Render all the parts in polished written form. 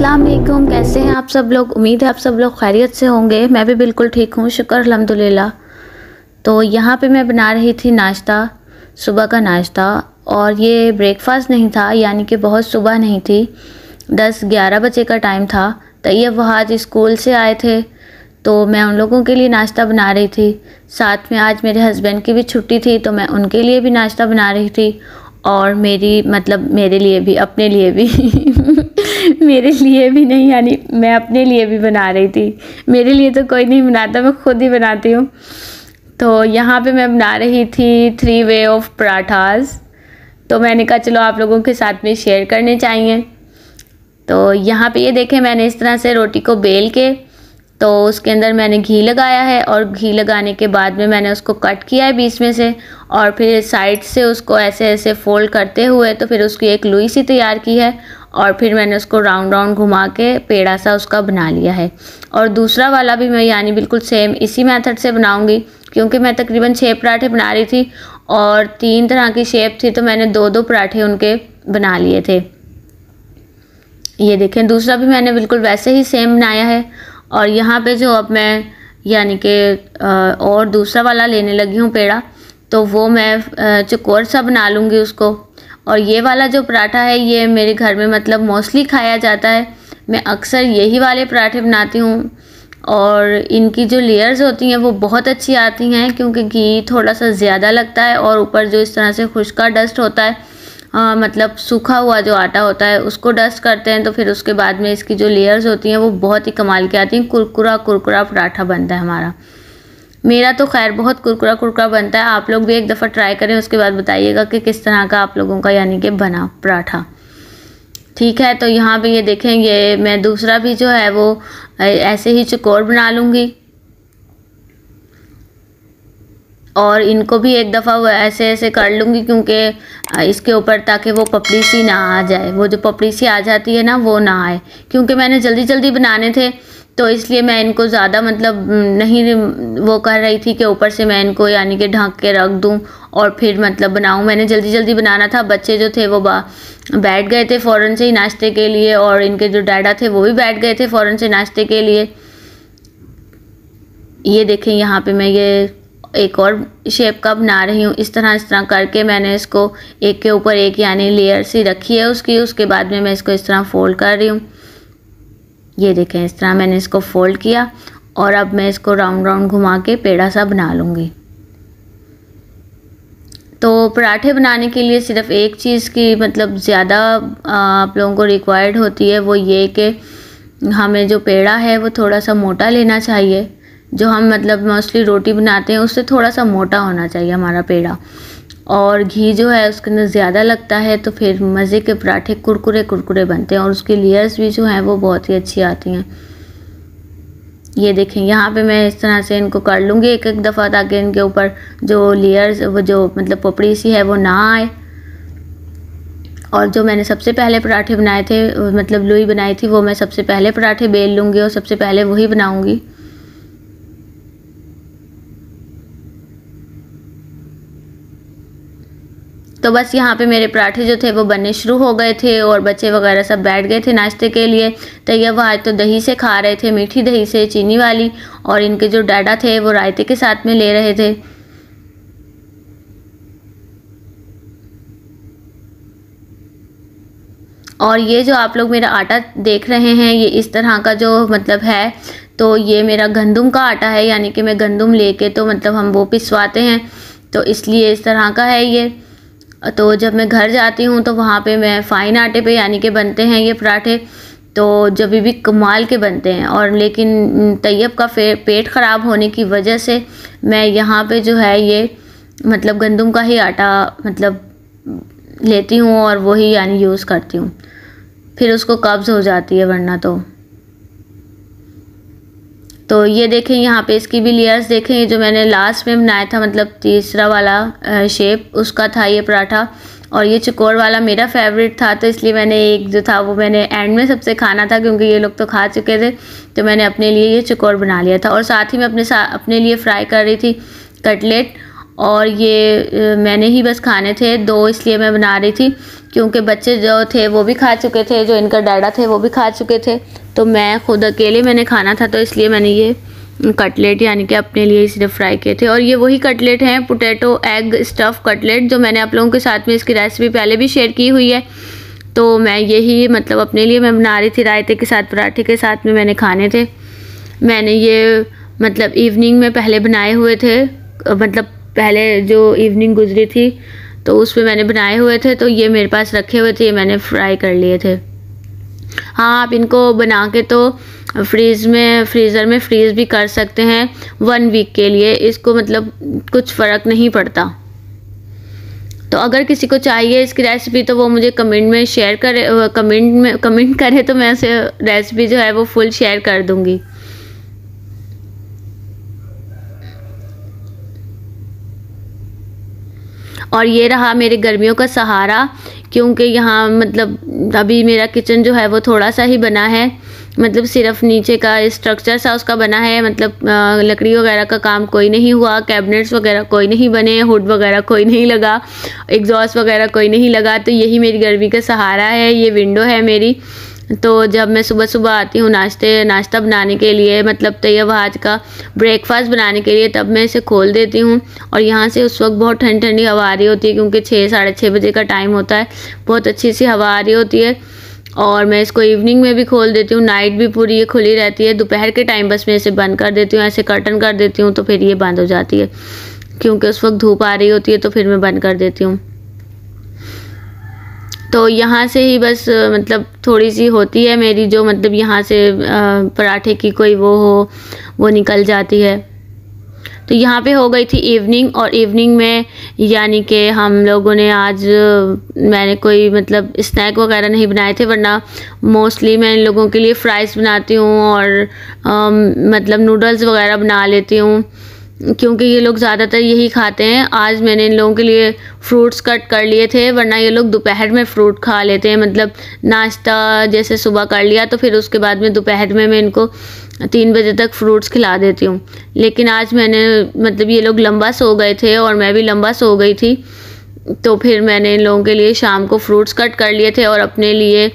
अस्सलाम वालेकुम। कैसे हैं आप सब लोग? उम्मीद है आप सब लोग खैरियत से होंगे। मैं भी बिल्कुल ठीक हूँ, शुक्र अल्हम्दुलिल्लाह। तो यहाँ पे मैं बना रही थी नाश्ता, सुबह का नाश्ता। और ये ब्रेकफास्ट नहीं था, यानी कि बहुत सुबह नहीं थी, 10-11 बजे का टाइम था। तैयब वो आज स्कूल से आए थे तो मैं उन लोगों के लिए नाश्ता बना रही थी। साथ में आज मेरे हस्बैंड की भी छुट्टी थी तो मैं उनके लिए भी नाश्ता बना रही थी। और मेरे लिए भी, अपने लिए भी मेरे लिए भी नहीं, यानी मैं अपने लिए भी बना रही थी। मेरे लिए तो कोई नहीं बनाता, मैं खुद ही बनाती हूँ। तो यहाँ पे मैं बना रही थी 3 वे ऑफ पराठास। तो मैंने कहा चलो आप लोगों के साथ में शेयर करने चाहिए। तो यहाँ पे ये देखें, मैंने इस तरह से रोटी को बेल के तो उसके अंदर मैंने घी लगाया है, और घी लगाने के बाद में मैंने उसको कट किया है बीच में से, और फिर साइड से उसको ऐसे ऐसे फोल्ड करते हुए तो फिर उसकी एक लुई सी तैयार की है। और फिर मैंने उसको राउंड राउंड घुमा के पेड़ा सा उसका बना लिया है। और दूसरा वाला भी मैं यानी बिल्कुल सेम इसी मेथड से बनाऊंगी, क्योंकि मैं तकरीबन 6 पराठे बना रही थी और 3 तरह की शेप थी, तो मैंने 2-2 पराठे उनके बना लिए थे। ये देखें, दूसरा भी मैंने बिल्कुल वैसे ही सेम बनाया है। और यहाँ पे जो अब मैं यानी कि और दूसरा वाला लेने लगी हूँ पेड़ा, तो वो मैं चौकोर सा बना लूँगी उसको। और ये वाला जो पराठा है ये मेरे घर में मतलब मोस्टली खाया जाता है। मैं अक्सर यही वाले पराठे बनाती हूँ, और इनकी जो लेयर्स होती हैं वो बहुत अच्छी आती हैं, क्योंकि घी थोड़ा सा ज़्यादा लगता है और ऊपर जो इस तरह से खुश्का डस्ट होता है, मतलब सूखा हुआ जो आटा होता है उसको डस्ट करते हैं, तो फिर उसके बाद में इसकी जो लेयर्स होती हैं वो बहुत ही कमाल की आती हैं। कुरकुरा कुरकुरा पराठा बनता है हमारा। मेरा तो खैर बहुत कुरकुरा कुरकुरा बनता है। आप लोग भी एक दफ़ा ट्राई करें, उसके बाद बताइएगा कि किस तरह का आप लोगों का यानी कि बना पराठा। ठीक है, तो यहाँ पे ये देखें, ये मैं दूसरा भी जो है वो ऐसे ही चौकोर बना लूँगी, और इनको भी एक दफ़ा वो ऐसे ऐसे कर लूँगी, क्योंकि इसके ऊपर ताकि वो पपड़ी सी ना आ जाए, वो जो पपड़ी सी आ जाती है ना वो ना आए। क्योंकि मैंने जल्दी जल्दी बनाने थे तो इसलिए मैं इनको ज़्यादा मतलब नहीं वो कर रही थी कि ऊपर से मैं इनको यानी कि ढक के रख दूँ और फिर मतलब बनाऊँ। मैंने जल्दी जल्दी बनाना था। बच्चे जो थे वो बैठ गए थे फ़ौरन से ही नाश्ते के लिए, और इनके जो डैडा थे वो भी बैठ गए थे फ़ौरन से नाश्ते के लिए। ये देखें, यहाँ पे मैं ये एक और शेप का बना रही हूँ। इस तरह करके मैंने इसको एक के ऊपर एक यानी लेयर सी रखी है उसकी। उसके बाद में मैं इसको इस तरह फोल्ड कर रही हूँ। ये देखें, इस तरह मैंने इसको फोल्ड किया, और अब मैं इसको राउंड राउंड घुमा के पेड़ा सा बना लूँगी। तो पराठे बनाने के लिए सिर्फ एक चीज़ की मतलब ज़्यादा आप लोगों को रिक्वायर्ड होती है, वो ये कि हमें जो पेड़ा है वो थोड़ा सा मोटा लेना चाहिए। जो हम मतलब मोस्टली रोटी बनाते हैं उससे थोड़ा सा मोटा होना चाहिए हमारा पेड़ा, और घी जो है उसके अंदर ज़्यादा लगता है, तो फिर मज़े के पराठे कुरकुरे कुरकुरे बनते हैं, और उसकी लेयर्स भी जो हैं वो बहुत ही अच्छी आती हैं। ये देखें, यहाँ पे मैं इस तरह से इनको कर लूँगी एक एक दफ़ा, ताकि इनके ऊपर जो लेयर्स वो जो मतलब पपड़ी सी है वो ना आए। और जो मैंने सबसे पहले पराठे बनाए थे, मतलब लोई बनाई थी, वो मैं सबसे पहले पराठे बेल लूँगी और सबसे पहले वही बनाऊँगी। तो बस यहाँ पे मेरे पराठे जो थे वो बनने शुरू हो गए थे, और बच्चे वगैरह सब बैठ गए थे नाश्ते के लिए। तैयब वो आज तो दही से खा रहे थे, मीठी दही से, चीनी वाली, और इनके जो डैडा थे वो रायते के साथ में ले रहे थे। और ये जो आप लोग मेरा आटा देख रहे हैं, ये इस तरह का जो मतलब है, तो ये मेरा गंदम का आटा है, यानी कि मैं गंदम लेके तो मतलब हम वो पिसवाते हैं, तो इसलिए इस तरह का है ये। तो जब मैं घर जाती हूँ तो वहाँ पे मैं फ़ाइन आटे पे यानी कि बनते हैं ये पराठे, तो जब भी कमाल के बनते हैं। और लेकिन तैयब का पेट ख़राब होने की वजह से मैं यहाँ पे जो है ये मतलब गंदम का ही आटा मतलब लेती हूँ और वही यानी यूज़ करती हूँ, फिर उसको कब्ज़ हो जाती है वरना तो ये देखें, यहाँ पे इसकी भी लेयर्स देखें। ये जो मैंने लास्ट में बनाया था मतलब तीसरा वाला शेप उसका था ये पराठा, और ये चौकोर वाला मेरा फेवरेट था, तो इसलिए मैंने एक जो था वो मैंने एंड में सबसे खाना था, क्योंकि ये लोग तो खा चुके थे, तो मैंने अपने लिए ये चौकोर बना लिया था। और साथ ही मैं अपने लिए फ्राई कर रही थी कटलेट, और ये मैंने ही बस खाने थे 2, इसलिए मैं बना रही थी, क्योंकि बच्चे जो थे वो भी खा चुके थे, जो इनका डैडा थे वो भी खा चुके थे, तो मैं खुद अकेले मैंने खाना था, तो इसलिए मैंने ये कटलेट यानी कि अपने लिए सिर्फ फ्राई किए थे। और ये वही कटलेट हैं, पोटैटो एग स्टफ़ कटलेट, जो मैंने आप लोगों के साथ में इसकी रेसिपी पहले भी शेयर की हुई है। तो मैं यही मतलब अपने लिए मैं बना रही थी, रायते के साथ, पराठे के साथ में मैंने खाने थे। मैंने ये मतलब इवनिंग में पहले बनाए हुए थे, मतलब पहले जो इवनिंग गुजरी थी तो उसमें मैंने बनाए हुए थे, तो ये मेरे पास रखे हुए थे, ये मैंने फ्राई कर लिए थे। हाँ, आप इनको बना के तो फ्रीज़र में फ्रीज़ भी कर सकते हैं 1 वीक के लिए, इसको मतलब कुछ फ़र्क नहीं पड़ता। तो अगर किसी को चाहिए इसकी रेसिपी तो वो मुझे कमेंट में शेयर करे, कमेंट करे तो मैं उसे रेसिपी जो है वो फुल शेयर कर दूँगी। और ये रहा मेरे गर्मियों का सहारा, क्योंकि यहाँ मतलब अभी मेरा किचन जो है वो थोड़ा सा ही बना है, मतलब सिर्फ नीचे का स्ट्रक्चर सा उसका बना है, मतलब लकड़ी वगैरह का काम कोई नहीं हुआ, कैबिनेट्स वगैरह कोई नहीं बने, हुड वगैरह कोई नहीं लगा, एग्जॉस्ट वगैरह कोई नहीं लगा। तो यही मेरी गर्मी का सहारा है, ये विंडो है मेरी। तो जब मैं सुबह सुबह आती हूँ नाश्ता बनाने के लिए, मतलब तैयब आज का ब्रेकफास्ट बनाने के लिए, तब मैं इसे खोल देती हूँ। और यहाँ से उस वक्त बहुत ठंडी ठंडी हवा आ रही होती है, क्योंकि 6 साढ़े 6 बजे का टाइम होता है, बहुत अच्छी सी हवा आ रही होती है। और मैं इसको इवनिंग में भी खोल देती हूँ, नाइट भी पूरी ये खुली रहती है। दोपहर के टाइम बस मैं इसे बंद कर देती हूँ, ऐसे कर्टन कर देती हूँ, तो फिर ये बंद हो जाती है, क्योंकि उस वक्त धूप आ रही होती है, तो फिर मैं बंद कर देती हूँ। तो यहाँ से ही बस मतलब थोड़ी सी होती है मेरी, जो मतलब यहाँ से पराठे की कोई वो निकल जाती है। तो यहाँ पे हो गई थी इवनिंग, और इवनिंग में यानी कि हम लोगों ने आज मैंने कोई मतलब स्नैक वगैरह नहीं बनाए थे, वरना मोस्टली मैं इन लोगों के लिए फ़्राइज़ बनाती हूँ और मतलब नूडल्स वगैरह बना लेती हूँ, क्योंकि ये लोग ज़्यादातर यही खाते हैं। आज मैंने इन लोगों के लिए फ्रूट्स कट कर लिए थे, वरना ये लोग दोपहर में फ्रूट खा लेते हैं, मतलब नाश्ता जैसे सुबह कर लिया तो फिर उसके बाद में दोपहर में मैं इनको 3 बजे तक फ्रूट्स खिला देती हूँ। लेकिन आज मैंने मतलब ये लोग लंबा सो गए थे और मैं भी लंबा सो गई थी, तो फिर मैंने इन लोगों के लिए शाम को फ्रूट्स कट कर लिए थे, और अपने लिए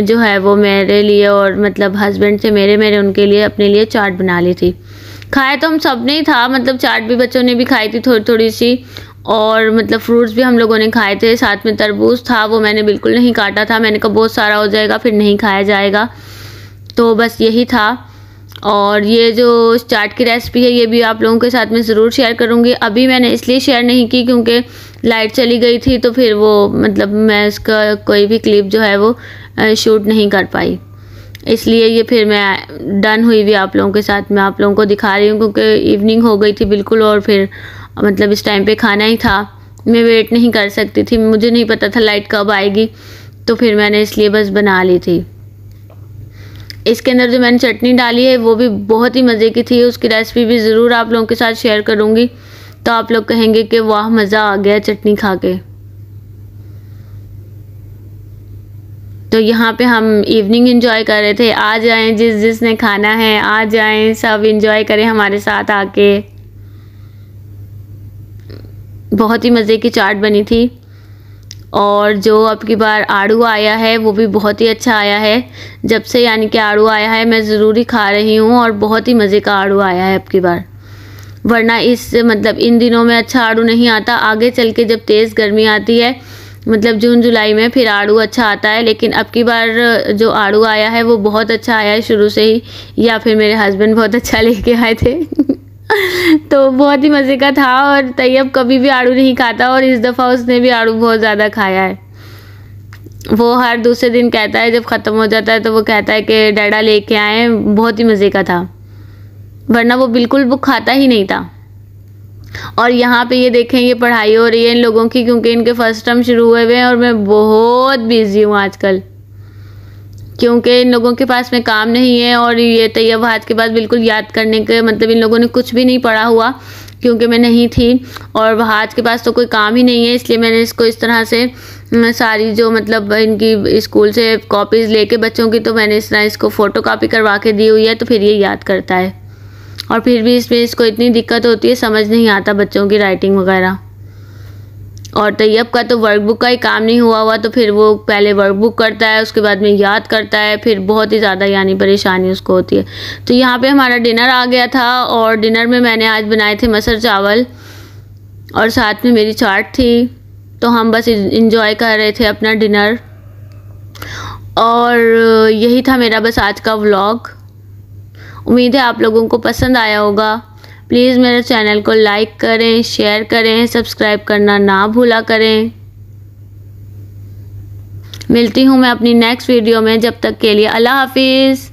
जो है वो मेरे लिए और मतलब हस्बैंड थे मेरे उनके लिए अपने लिए चाट बना ली थी। खाया तो हम सब ने ही था, मतलब चाट भी बच्चों ने भी खाई थी थोड़ी थोड़ी सी, और मतलब फ्रूट्स भी हम लोगों ने खाए थे। साथ में तरबूज था, वो मैंने बिल्कुल नहीं काटा था, मैंने कहा बहुत सारा हो जाएगा फिर नहीं खाया जाएगा, तो बस यही था। और ये जो चाट की रेसिपी है ये भी आप लोगों के साथ में ज़रूर शेयर करूँगी। अभी मैंने इसलिए शेयर नहीं की क्योंकि लाइट चली गई थी, तो फिर वो मतलब मैं इसका कोई भी क्लिप जो है वो शूट नहीं कर पाई, इसलिए ये फिर मैं डन हुई भी आप लोगों के साथ में आप लोगों को दिखा रही हूँ, क्योंकि इवनिंग हो गई थी बिल्कुल, और फिर मतलब इस टाइम पे खाना ही था, मैं वेट नहीं कर सकती थी, मुझे नहीं पता था लाइट कब आएगी, तो फिर मैंने इसलिए बस बना ली थी। इसके अंदर जो मैंने चटनी डाली है वो भी बहुत ही मज़े की थी, उसकी रेसिपी भी ज़रूर आप लोगों के साथ शेयर करूँगी, तो आप लोग कहेंगे कि वाह मज़ा आ गया चटनी खा के। तो यहाँ पे हम इवनिंग एंजॉय कर रहे थे। आ जाएं जिसने खाना है, आ जाएं सब एंजॉय करें हमारे साथ आके। बहुत ही मज़े की चाट बनी थी, और जो अब की बार आड़ू आया है वो भी बहुत ही अच्छा आया है। जब से यानी कि आड़ू आया है मैं ज़रूर ही खा रही हूँ, और बहुत ही मज़े का आड़ू आया है अब की बार, वरना इस मतलब इन दिनों में अच्छा आड़ू नहीं आता। आगे चल के जब तेज़ गर्मी आती है मतलब जून जुलाई में, फिर आड़ू अच्छा आता है, लेकिन अब की बार जो आड़ू आया है वो बहुत अच्छा आया है शुरू से ही, या फिर मेरे हस्बैंड बहुत अच्छा लेके आए थे तो बहुत ही मज़े का था। और तैयब कभी भी आड़ू नहीं खाता, और इस दफ़ा उसने भी आड़ू बहुत ज़्यादा खाया है। वो हर दूसरे दिन कहता है, जब ख़त्म हो जाता है तो वो कहता है कि डैडा लेके आए, बहुत ही मज़े का था, वरना वो बिल्कुल वो खाता ही नहीं था। और यहाँ पे ये देखें, ये पढ़ाई हो रही है इन लोगों की, क्योंकि इनके फर्स्ट टर्म शुरू हुए हुए हैं, और मैं बहुत बिजी हूँ आजकल, क्योंकि इन लोगों के पास में काम नहीं है। और ये तैयब आज के बाद बिल्कुल याद करने के मतलब इन लोगों ने कुछ भी नहीं पढ़ा हुआ, क्योंकि मैं नहीं थी, और वहाज के पास तो कोई काम ही नहीं है, इसलिए मैंने इसको इस तरह से सारी जो मतलब इनकी स्कूल से कॉपीज़ लेके बच्चों की, तो मैंने इस तरह इसको फ़ोटो कॉपी करवा के दी हुई है, तो फिर ये याद करता है। और फिर भी इसमें इसको इतनी दिक्कत होती है, समझ नहीं आता बच्चों की राइटिंग वगैरह। और तैयब का तो वर्कबुक का ही काम नहीं हुआ तो फिर वो पहले वर्कबुक करता है, उसके बाद में याद करता है, फिर बहुत ही ज़्यादा यानी परेशानी उसको होती है। तो यहाँ पे हमारा डिनर आ गया था और डिनर में मैंने आज बनाए थे मटर चावल और साथ में मेरी चाट थी। तो हम बस इंजॉय कर रहे थे अपना डिनर और यही था मेरा बस आज का व्लॉग। उम्मीद है आप लोगों को पसंद आया होगा। प्लीज़ मेरे चैनल को लाइक करें, शेयर करें, सब्सक्राइब करना ना भूला करें। मिलती हूँ मैं अपनी नेक्स्ट वीडियो में, जब तक के लिए अल्लाह हाफिज़।